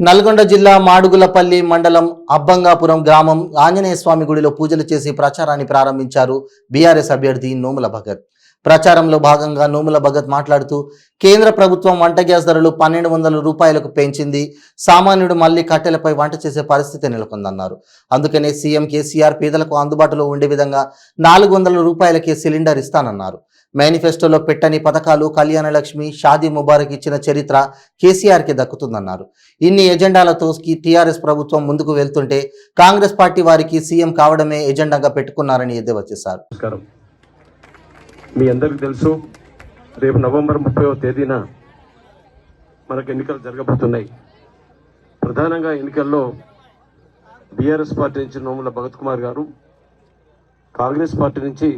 నల్గొండ జిల్లా మాడుగులపల్లి మండలం అబ్బంగాపురం గ్రామం ఆంజనేయ స్వామి గుడిలో పూజలు చేసి ప్రచారాన్ని ప్రారంభించారు బీఆర్ఎస్ అభ్యర్థి నోముల భగత్. ప్రచారంలో భాగంగా నోముల భగత్ మాట్లాడుతూ కేంద్ర ప్రభుత్వం వంట గ్యాస్ ధరలు 1200 రూపాయలకు పెంచింది. సామాన్యుడు మళ్లీ కట్టెలపై వంట చేసే పరిస్థితి నెలకొందన్నారు. అందుకనే సీఎం కేసీఆర్ పేదలకు అందుబాటులో ఉండే విధంగా 400 రూపాయలకే సిలిండర్ ఇస్తానన్నారు. మేనిఫెస్టోలో పెట్టని పథకాలు కళ్యాణ లక్ష్మి, షాదీ ముబారక్ ఇచ్చిన చరిత్ర కేసీఆర్కి దక్కుతుందన్నారు. ఇన్ని ఎజెండాలతో టీఆర్ఎస్ ప్రభుత్వం ముందుకు వెళ్తుంటే కాంగ్రెస్ పార్టీ వారికి సీఎం కావడమే ఎజెండాగా పెట్టుకున్నారని ఎద్దేవా చేశారు. మీ అందరికీ తెలుసు, రేపు నవంబర్ 30వ తేదీన మనకు ఎన్నికలు జరగబోతున్నాయి. ప్రధానంగా ఎన్నికల్లో బీఆర్ఎస్ పార్టీ నుంచి నోముల భగత్ కుమార్ గారు, కాంగ్రెస్ పార్టీ నుంచి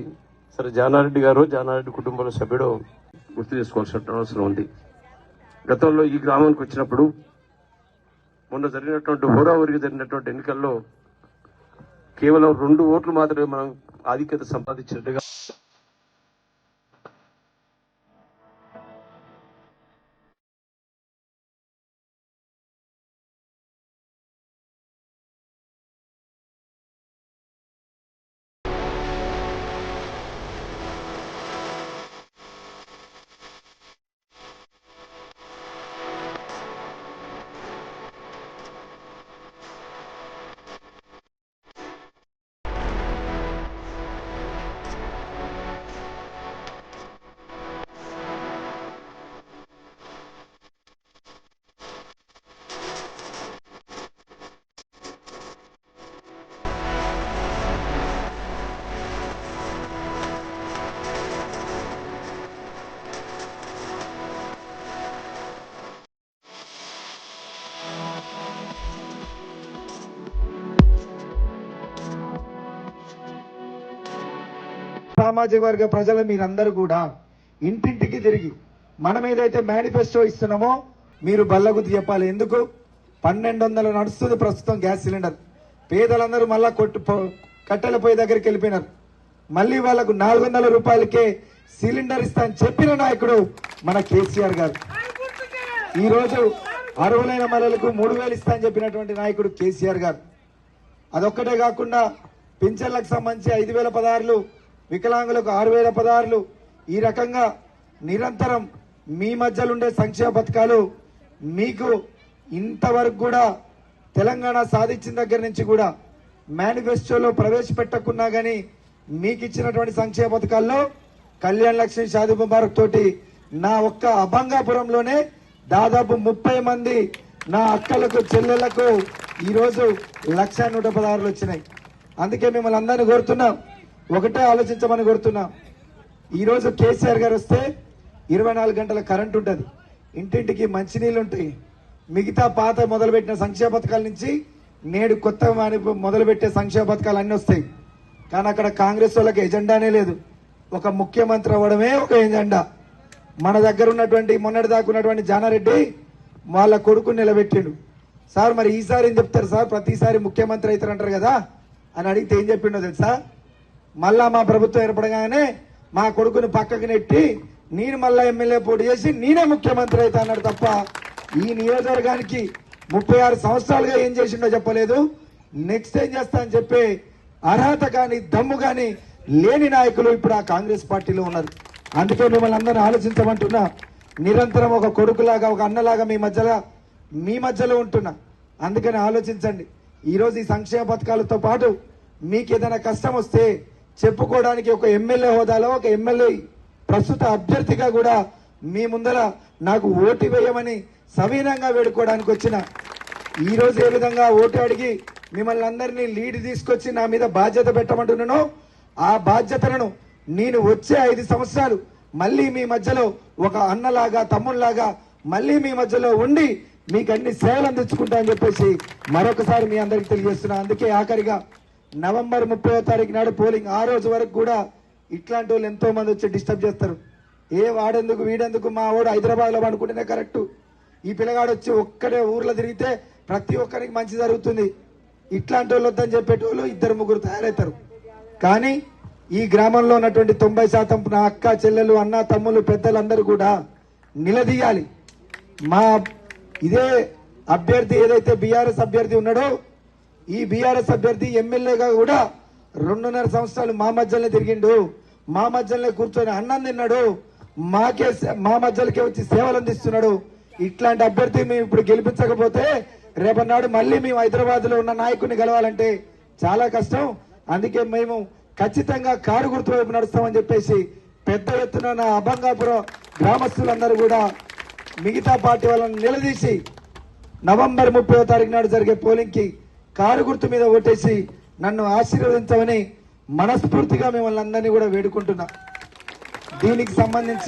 సరే జానారెడ్డి గారు, జానారెడ్డి కుటుంబంలో సభ్యుడు గుర్తు చేసుకోవాల్సిన అవసరం ఉంది. గతంలో ఈ గ్రామానికి వచ్చినప్పుడు మొన్న జరిగినటువంటి హోరాహోరీగా జరిగినటువంటి ఎన్నికల్లో కేవలం 2 ఓట్లు మాత్రమే మనం ఆధిక్యత సంపాదించినట్టుగా సామాజిక వర్గ ప్రజలు మీరందరూ కూడా ఇంటింటికి తిరిగి మనం ఏదైతే మేనిఫెస్టో ఇస్తున్నామో మీరు బల్లగుద్ది చెప్పాలి. ఎందుకు 1200 నడుస్తుంది ప్రస్తుతం గ్యాస్ సిలిండర్. పేదలందరూ మళ్ళా కట్టెల పొయ్యి దగ్గరికి వెళ్ళిపోయినారు. మళ్ళీ వాళ్ళకు 400 రూపాయలకే సిలిండర్ ఇస్తా అని చెప్పిన నాయకుడు మన కేసీఆర్ గారు. ఈరోజు అర్హులైన మహిళలకు 3000 ఇస్తా అని చెప్పినటువంటి నాయకుడు కేసీఆర్ గారు. అదొక్కటే కాకుండా పింఛన్లకు సంబంధించి 5000 పదహారులు, వికలాంగులకు 6000 పదహారులు, ఈ రకంగా నిరంతరం మీ మధ్యలో ఉండే సంక్షేమ పథకాలు మీకు ఇంతవరకు కూడా తెలంగాణ సాధించిన దగ్గర నుంచి కూడా మేనిఫెస్టోలో ప్రవేశపెట్టకున్నా కానీ మీకు ఇచ్చినటువంటి సంక్షేమ పథకాల్లో కళ్యాణ లక్ష్మి, షాదీ ముబారక్ తోటి నా ఒక్క అభంగాపురంలోనే దాదాపు 30 మంది నా అక్కలకు, చెల్లెళ్లకు ఈరోజు 1,116 వచ్చినాయి. అందుకే మిమ్మల్ని అందరినీ కోరుతున్నాం, ఒకటే ఆలోచించమని కోరుతున్నాం. ఈరోజు కేసీఆర్ గారు వస్తే 24 గంటల కరెంట్ ఉంటుంది, ఇంటింటికి మంచినీళ్ళు ఉంటాయి. మిగతా పాత మొదలుపెట్టిన సంక్షేమ పథకాల నుంచి నేడు కొత్త మొదలుపెట్టే సంక్షేమ పథకాలు అన్నీ వస్తాయి. కానీ అక్కడ కాంగ్రెస్ వాళ్ళకి ఎజెండానే లేదు. ఒక ముఖ్యమంత్రి అవ్వడమే ఒక ఎజెండా. మన దగ్గర ఉన్నటువంటి మొన్నటి దాకా ఉన్నటువంటి జానారెడ్డి వాళ్ళ కొడుకుని నిలబెట్టిండు. సార్ మరి ఈసారి ఏం చెప్తారు సార్, ప్రతిసారి ముఖ్యమంత్రి అవుతారంటారు కదా అని అడిగితే ఏం చెప్పిండో తెలుసా? మళ్ళా మా ప్రభుత్వం ఏర్పడగానే మా కొడుకుని పక్కకు నెట్టి నేను మళ్ళా ఎమ్మెల్యే పోటీ చేసి నేనే ముఖ్యమంత్రి అవుతా అన్నాడు తప్ప ఈ నియోజకవర్గానికి 36 సంవత్సరాలుగా ఏం చేసిండో చెప్పలేదు. నెక్స్ట్ ఏం చేస్తా అని చెప్పి అర్హత కానీ దమ్ము కానీ లేని నాయకులు ఇప్పుడు ఆ కాంగ్రెస్ పార్టీలో ఉన్నారు. అందుకే మిమ్మల్ని అందరినీ ఆలోచించమంటున్నా. నిరంతరం ఒక కొడుకులాగా, ఒక అన్నలాగా మీ మధ్యలో ఉంటున్నా. అందుకని ఆలోచించండి. ఈరోజు ఈ సంక్షేమ పథకాలతో పాటు మీకు ఏదైనా కష్టం వస్తే చెప్పుకోవడానికి ఒక ఎమ్మెల్యే హోదాలో, ఒక ఎమ్మెల్యే ప్రస్తుత అభ్యర్థిగా కూడా మీ ముందర నాకు ఓటు వేయమని సవీనంగా వేడుకోవడానికి వచ్చిన. ఈరోజు ఏ విధంగా ఓటు అడిగి మిమ్మల్ని అందరినీ లీడ్ తీసుకొచ్చి నా మీద బాధ్యత పెట్టమంటున్నానో ఆ బాధ్యతలను నేను వచ్చే 5 సంవత్సరాలు మళ్ళీ మీ మధ్యలో ఒక అన్నలాగా, తమ్ముళ్లాగా మళ్ళీ మీ మధ్యలో ఉండి మీకు అన్ని సేవలు అందించుకుంటా అని చెప్పేసి మరొకసారి మీ అందరికి తెలియజేస్తున్నా. అందుకే ఆఖరిగా నవంబర్ 30వ తారీఖు నాడు పోలింగ్, ఆ రోజు వరకు కూడా ఇట్లాంటి వాళ్ళు ఎంతో మంది వచ్చి డిస్టర్బ్ చేస్తారు. వాడెందుకు వీడెందుకు, మా వాడు హైదరాబాద్లో పండుకుంటేనే కరెక్టు, ఈ పిల్లగాడు వచ్చి ఒక్కడే ఊర్లో తిరిగితే ప్రతి ఒక్కరికి మంచి జరుగుతుంది, ఇట్లాంటి వాళ్ళు వద్దని చెప్పేటోళ్ళు 2-3 తయారవుతారు. కానీ ఈ గ్రామంలో ఉన్నటువంటి 90% నా అక్క, చెల్లెలు, అన్న, తమ్ములు, పెద్దలందరూ కూడా నిలదీయాలి. ఇదే అభ్యర్థి ఏదైతే బీఆర్ఎస్ అభ్యర్థి ఉన్నాడో ఈ బీఆర్ఎస్ అభ్యర్థి ఎమ్మెల్యేగా కూడా 2.5 సంవత్సరాలు మా మధ్యలోనే తిరిగిండు, మా మధ్యలోనే కూర్చొని అన్నం తిన్నాడు, మా మధ్యలోకే వచ్చి సేవలు అందిస్తున్నాడు. ఇట్లాంటి అభ్యర్థి మేము ఇప్పుడు గెలిపించకపోతే రేపన్నాడు మళ్ళీ మేము హైదరాబాద్ లో ఉన్న నాయకుడిని గెలవాలంటే చాలా కష్టం. అందుకే మేము ఖచ్చితంగా కారు గుర్తు వైపు నడుస్తామని చెప్పేసి పెద్ద ఎత్తున నా అభంగాపురం గ్రామస్తులందరూ కూడా మిగతా పార్టీ వాళ్ళని నిలదీసి నవంబర్ 30వ తారీఖు నాడు జరిగే పోలింగ్ కి కారు గుర్తు మీద ఓటేసి నన్ను ఆశీర్వదించమని మనస్ఫూర్తిగా మిమ్మల్ని అందరినీ కూడా వేడుకుంటున్నా. దీనికి సంబంధించి